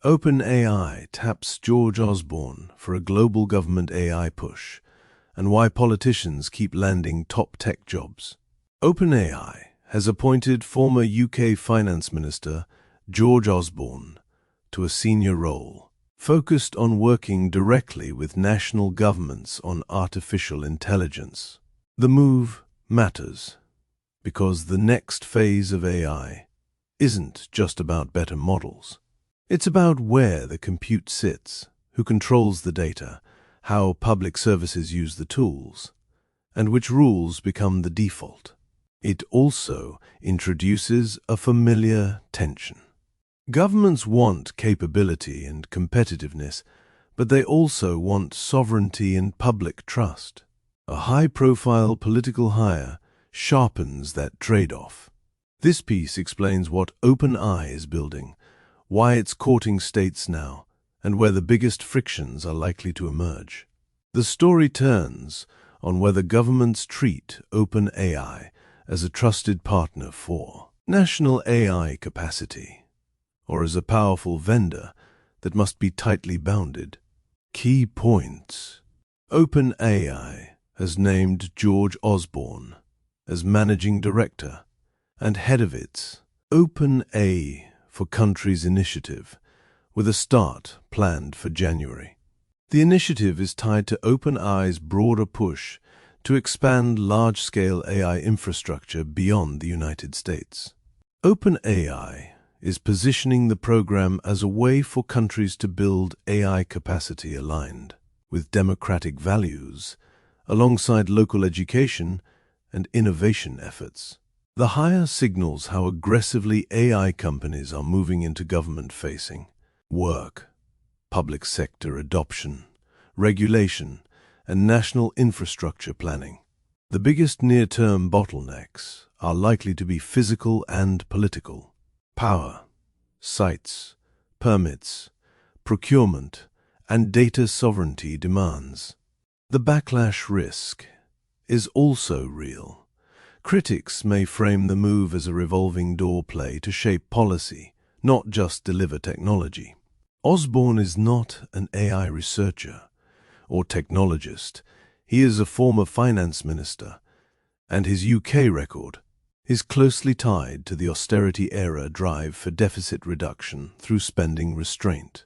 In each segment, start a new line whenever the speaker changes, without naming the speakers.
OpenAI taps George Osborne for a global government AI push, and why politicians keep landing top tech jobs. OpenAI has appointed former UK Finance Minister George Osborne to a senior role, focused on working directly with national governments on artificial intelligence. The move matters because the next phase of AI isn't just about better models. It's about where the compute sits, who controls the data, how public services use the tools, and which rules become the default. It also introduces a familiar tension. Governments want capability and competitiveness, but they also want sovereignty and public trust. A high-profile political hire sharpens that trade-off. This piece explains what OpenAI is building, why it's courting states now, and where the biggest frictions are likely to emerge. The story turns on whether governments treat OpenAI as a trusted partner for national AI capacity, or as a powerful vendor that must be tightly bounded. Key points. OpenAI has named George Osborne as managing director and head of its OpenAI for Countries initiative, with a start planned for January. The initiative is tied to OpenAI's broader push to expand large-scale AI infrastructure beyond the United States. OpenAI is positioning the program as a way for countries to build AI capacity aligned with democratic values, alongside local education and innovation efforts. The hire signals how aggressively AI companies are moving into government-facing work, public sector adoption, regulation, and national infrastructure planning. The biggest near-term bottlenecks are likely to be physical and political. Power, sites, permits, procurement, and data sovereignty demands. The backlash risk is also real. Critics may frame the move as a revolving door play to shape policy, not just deliver technology. Osborne is not an AI researcher or technologist. He is a former finance minister, and his UK record is closely tied to the austerity-era drive for deficit reduction through spending restraint.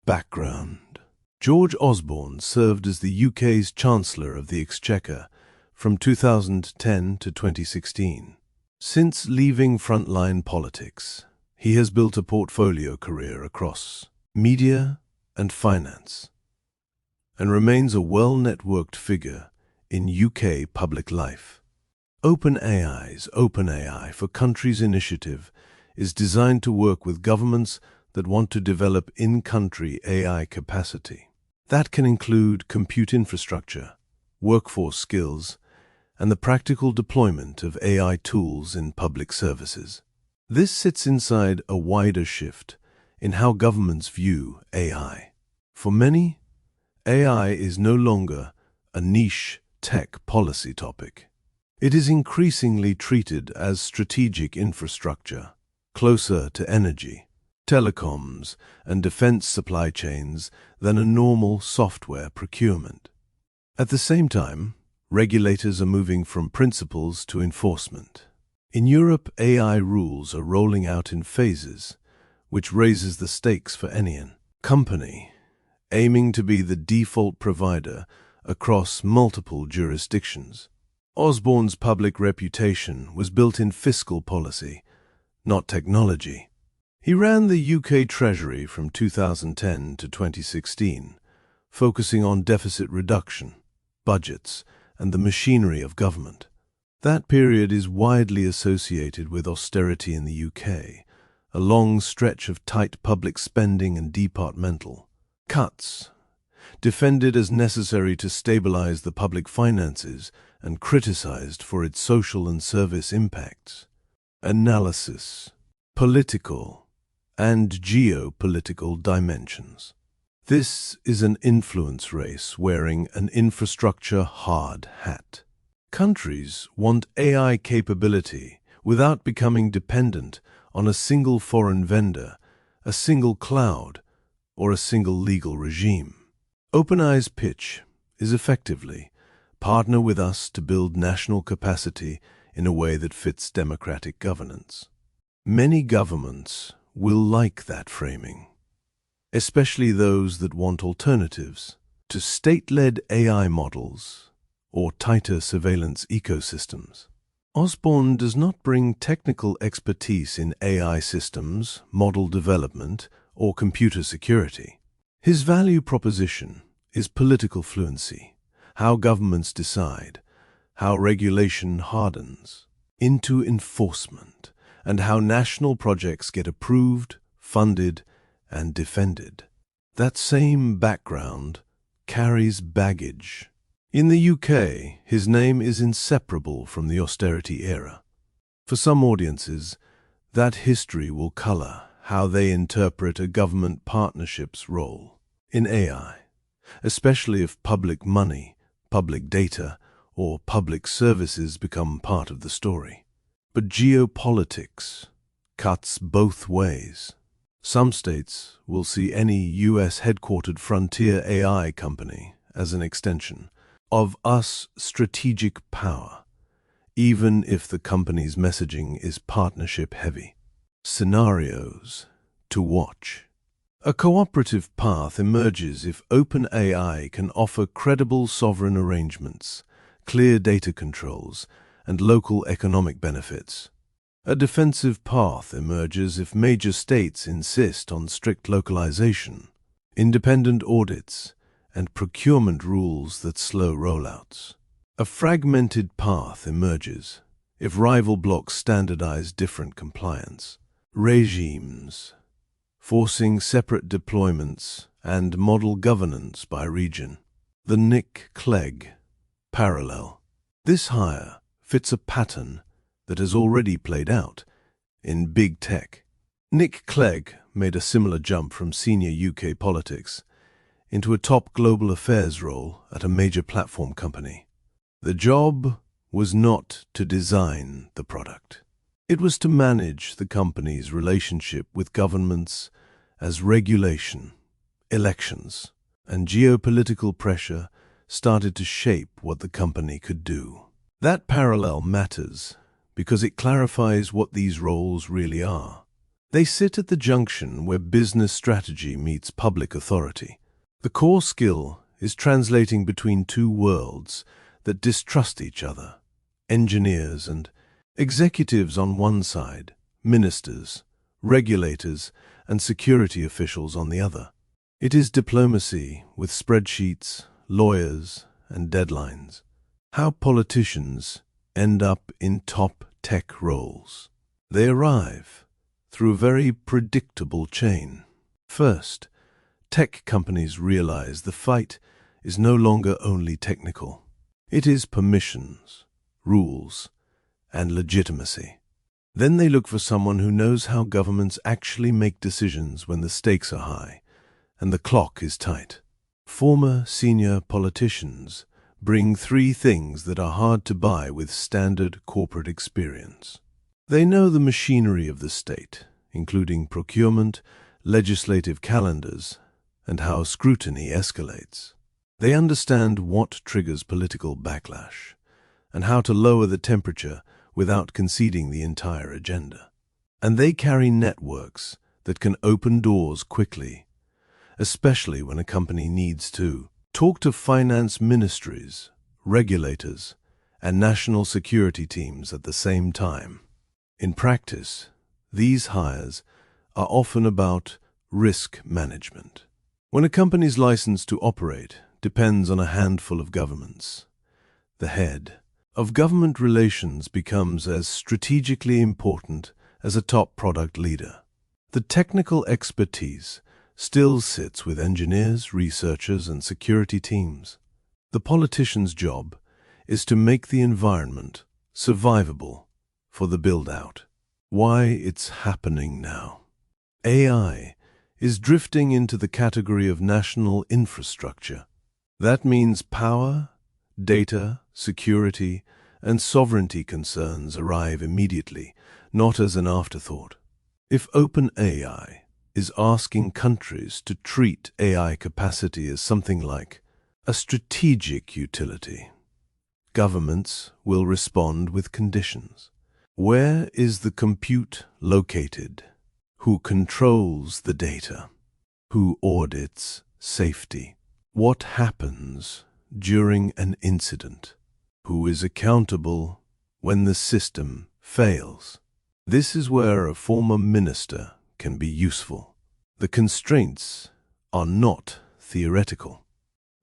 Background. George Osborne served as the UK's Chancellor of the Exchequer from 2010 to 2016. Since leaving frontline politics, he has built a portfolio career across media and finance, and remains a well-networked figure in UK public life. OpenAI's OpenAI for Countries initiative is designed to work with governments that want to develop in-country AI capacity. That can include compute infrastructure, workforce skills, and the practical deployment of AI tools in public services. This sits inside a wider shift in how governments view AI. For many, AI is no longer a niche tech policy topic. It is increasingly treated as strategic infrastructure, closer to energy, telecoms, and defense supply chains than a normal software procurement. At the same time, regulators are moving from principles to enforcement. In Europe, AI rules are rolling out in phases, which raises the stakes for any company aiming to be the default provider across multiple jurisdictions. Osborne's public reputation was built in fiscal policy, not technology. He ran the UK Treasury from 2010 to 2016, focusing on deficit reduction, budgets, and the machinery of government. That period is widely associated with austerity in the UK, a long stretch of tight public spending and departmental cuts, defended as necessary to stabilize the public finances and criticized for its social and service impacts. Analysis. Political and geopolitical dimensions. This is an influence race wearing an infrastructure hard hat. Countries want AI capability without becoming dependent on a single foreign vendor, a single cloud, or a single legal regime. OpenAI's pitch is effectively, partner with us to build national capacity in a way that fits democratic governance. Many governments will like that framing, especially those that want alternatives to state-led AI models or tighter surveillance ecosystems. Osborne does not bring technical expertise in AI systems, model development, or computer security. His value proposition is political fluency, how governments decide, how regulation hardens into enforcement, and how national projects get approved, funded, and defended. That same background carries baggage. In the UK, his name is inseparable from the austerity era. For some audiences, that history will color how they interpret a government partnership's role in AI, especially if public money, public data, or public services become part of the story. But geopolitics cuts both ways. Some states will see any US-headquartered frontier AI company as an extension of US strategic power, even if the company's messaging is partnership-heavy. Scenarios to watch. A cooperative path emerges if OpenAI can offer credible sovereign arrangements, clear data controls, and local economic benefits. A defensive path emerges if major states insist on strict localization, independent audits, and procurement rules that slow rollouts. A fragmented path emerges if rival blocs standardize different compliance regimes, forcing separate deployments and model governance by region. The Nick Clegg parallel. This hire fits a pattern that has already played out in big tech. Nick Clegg made a similar jump from senior UK politics into a top global affairs role at a major platform company. The job was not to design the product. It was to manage the company's relationship with governments as regulation, elections, and geopolitical pressure started to shape what the company could do. That parallel matters because it clarifies what these roles really are. They sit at the junction where business strategy meets public authority. The core skill is translating between two worlds that distrust each other: engineers and executives on one side, ministers, regulators, and security officials on the other. It is diplomacy with spreadsheets, lawyers, and deadlines. How politicians end up in top tech roles. They arrive through a very predictable chain. First, tech companies realize the fight is no longer only technical. It is permissions, rules, and legitimacy. Then they look for someone who knows how governments actually make decisions when the stakes are high and the clock is tight. Former senior politicians bring three things that are hard to buy with standard corporate experience. They know the machinery of the state, including procurement, legislative calendars, and how scrutiny escalates. They understand what triggers political backlash and how to lower the temperature without conceding the entire agenda. And they carry networks that can open doors quickly, especially when a company needs to talk to finance ministries, regulators, and national security teams at the same time. In practice, these hires are often about risk management. When a company's license to operate depends on a handful of governments, the head of government relations becomes as strategically important as a top product leader. The technical expertise still sits with engineers, researchers, and security teams. The politician's job is to make the environment survivable for the build-out. Why it's happening now. AI is drifting into the category of national infrastructure. That means power, data, security, and sovereignty concerns arrive immediately, not as an afterthought. If OpenAI is asking countries to treat AI capacity as something like a strategic utility. Governments will respond with conditions. Where is the compute located? Who controls the data? Who audits safety? What happens during an incident? Who is accountable when the system fails? This is where a former minister can be useful. The constraints are not theoretical.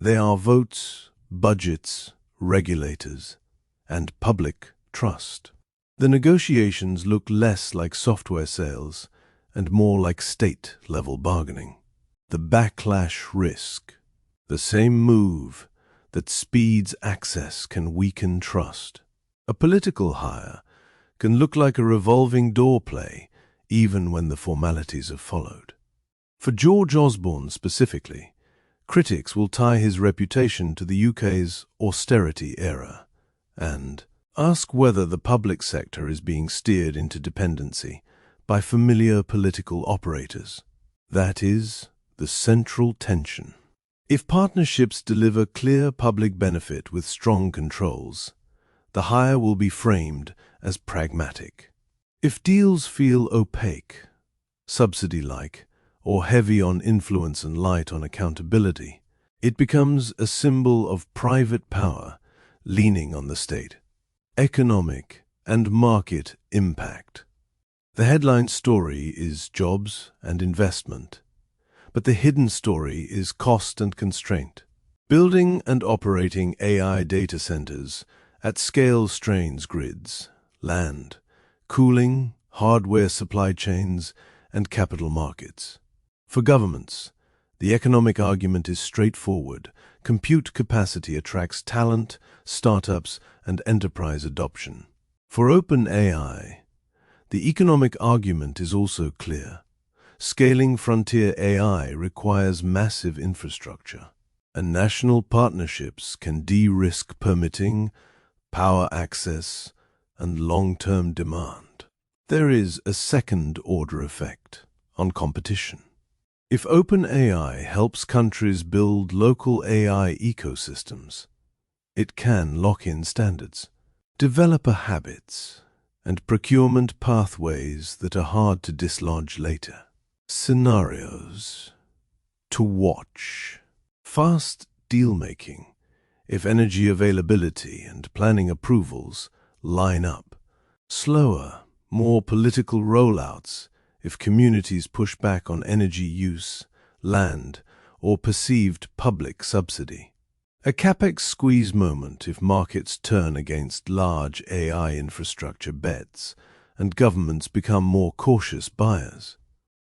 They are votes, budgets, regulators, and public trust. The negotiations look less like software sales and more like state-level bargaining. The backlash risk, the same move that speeds access can weaken trust. A political hire can look like a revolving door play even when the formalities are followed. For George Osborne specifically, critics will tie his reputation to the UK's austerity era and ask whether the public sector is being steered into dependency by familiar political operators. That is the central tension. If partnerships deliver clear public benefit with strong controls, the hire will be framed as pragmatic. If deals feel opaque, subsidy-like, or heavy on influence and light on accountability, it becomes a symbol of private power leaning on the state. Economic and market impact. The headline story is jobs and investment, but the hidden story is cost and constraint. Building and operating AI data centers at scale strains grids, land, cooling, hardware supply chains, and capital markets. For governments, the economic argument is straightforward. Compute capacity attracts talent, startups, and enterprise adoption. For OpenAI, the economic argument is also clear. Scaling frontier AI requires massive infrastructure, and national partnerships can de-risk permitting, power access, and long-term demand. There is a second-order effect on competition. If OpenAI helps countries build local AI ecosystems, it can lock in standards, developer habits, and procurement pathways that are hard to dislodge later. Scenarios to watch. Fast deal-making, if energy availability and planning approvals line up. Slower, more political rollouts, if communities push back on energy use, land, or perceived public subsidy. A capex squeeze moment if markets turn against large AI infrastructure bets and governments become more cautious buyers.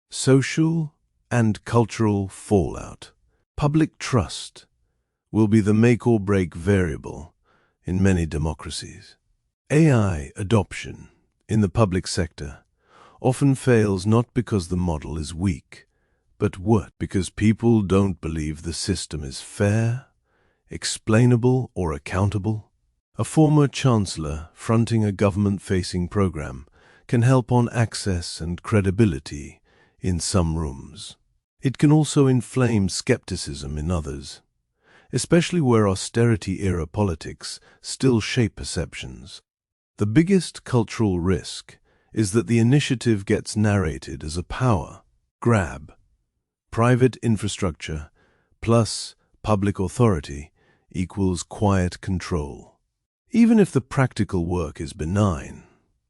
Social and cultural fallout. Public trust will be the make-or-break variable in many democracies. AI adoption in the public sector often fails not because the model is weak, but because people don't believe the system is fair, explainable, or accountable. A former chancellor fronting a government-facing program can help on access and credibility in some rooms. It can also inflame skepticism in others, especially where austerity-era politics still shape perceptions. The biggest cultural risk is that the initiative gets narrated as a power grab. Private infrastructure plus public authority equals quiet control. Even if the practical work is benign,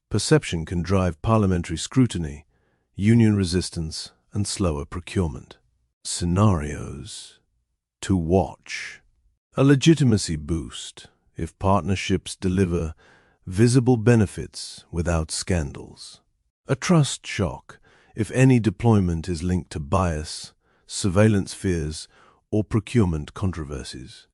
perception can drive parliamentary scrutiny, union resistance, and slower procurement. Scenarios to watch. A legitimacy boost if partnerships deliver visible benefits without scandals. A trust shock if any deployment is linked to bias, surveillance fears, or procurement controversies.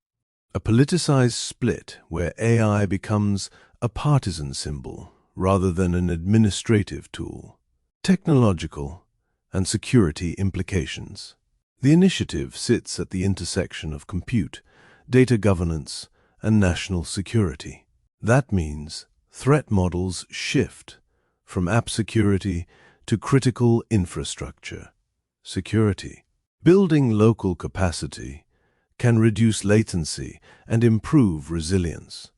A politicized split where AI becomes a partisan symbol rather than an administrative tool. Technological and security implications. The initiative sits at the intersection of compute, data governance, and national security. That means threat models shift from app security to critical infrastructure, security. Building local capacity can reduce latency and improve resilience.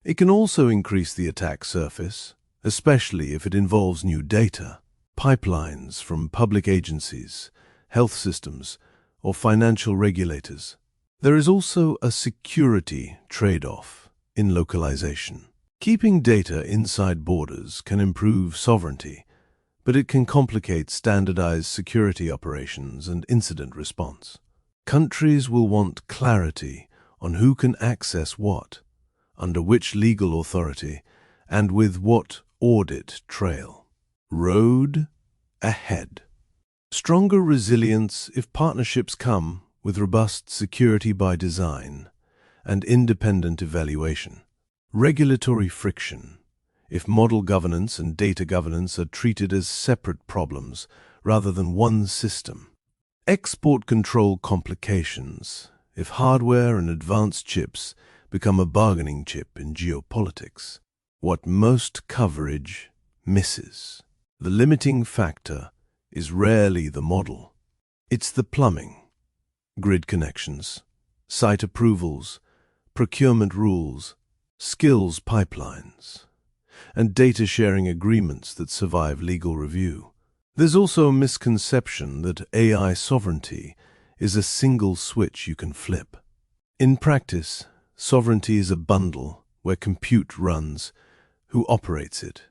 It can also increase the attack surface, especially if it involves new data, pipelines from public agencies, health systems, or financial regulators. There is also a security trade-off in localization. Keeping data inside borders can improve sovereignty, but it can complicate standardized security operations and incident response. Countries will want clarity on who can access what, under which legal authority, and with what audit trail. Road ahead. Stronger resilience if partnerships come with robust security by design and independent evaluation. Regulatory friction if model governance and data governance are treated as separate problems rather than one system. Export control complications if hardware and advanced chips become a bargaining chip in geopolitics. What most coverage misses. The limiting factor is rarely the model. It's the plumbing, grid connections, site approvals, procurement rules, skills pipelines, and data sharing agreements that survive legal review. There's also a misconception that AI sovereignty is a single switch you can flip. In practice, sovereignty is a bundle where compute runs, who operates it,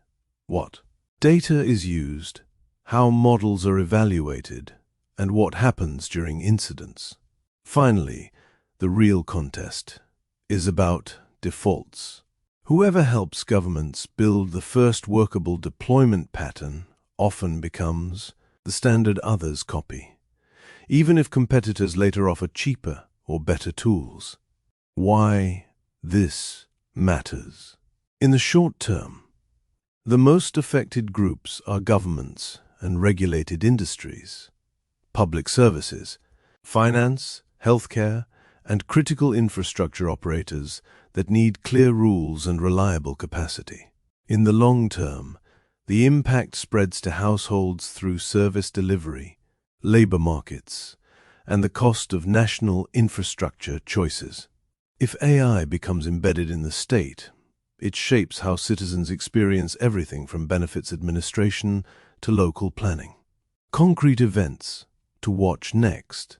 what data is used, how models are evaluated, and what happens during incidents. Finally, the real contest is about defaults. Whoever helps governments build the first workable deployment pattern often becomes the standard others copy, even if competitors later offer cheaper or better tools. Why this matters. In the short term, the most affected groups are governments and regulated industries, public services, finance, healthcare, and critical infrastructure operators that need clear rules and reliable capacity. In the long term, the impact spreads to households through service delivery, labor markets, and the cost of national infrastructure choices. If AI becomes embedded in the state, it shapes how citizens experience everything from benefits administration to local planning. Concrete events to watch next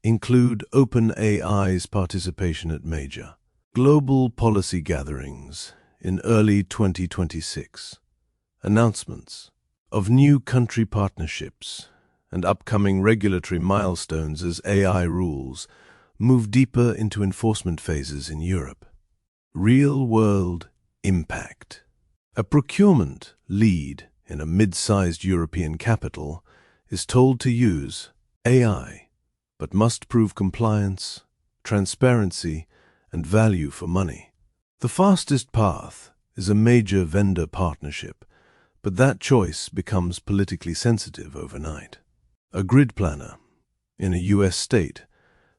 include OpenAI's participation at major global policy gatherings in early 2026, announcements of new country partnerships, and upcoming regulatory milestones as AI rules move deeper into enforcement phases in Europe. Real-world impact. A procurement lead in a mid-sized European capital is told to use AI, but must prove compliance, transparency, and value for money. The fastest path is a major vendor partnership, but that choice becomes politically sensitive overnight. A grid planner in a US state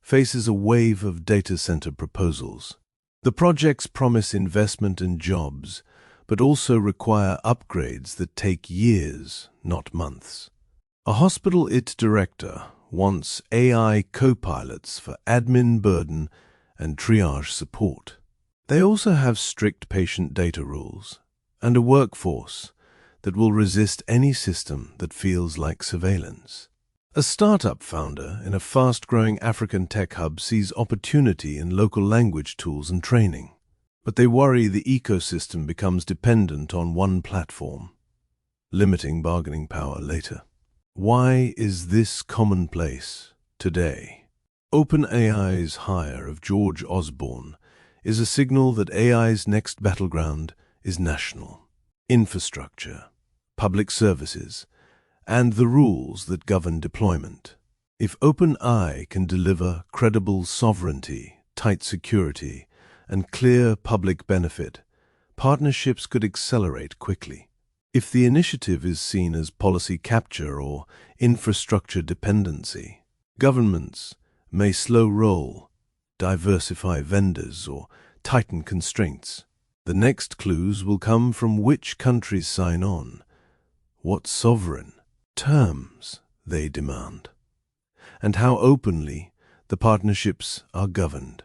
faces a wave of data center proposals. The projects promise investment and jobs, but also require upgrades that take years, not months. A hospital IT director wants AI co-pilots for admin burden and triage support. They also have strict patient data rules and a workforce that will resist any system that feels like surveillance. A startup founder in a fast-growing African tech hub sees opportunity in local language tools and training, but they worry the ecosystem becomes dependent on one platform, limiting bargaining power later. Why is this commonplace today? OpenAI's hire of George Osborne is a signal that AI's next battleground is national. Infrastructure, public services, and the rules that govern deployment. If OpenAI can deliver credible sovereignty, tight security, and clear public benefit, partnerships could accelerate quickly. If the initiative is seen as policy capture or infrastructure dependency, governments may slow roll, diversify vendors, or tighten constraints. The next clues will come from which countries sign on, what sovereign terms they demand. and how openly the partnerships are governed.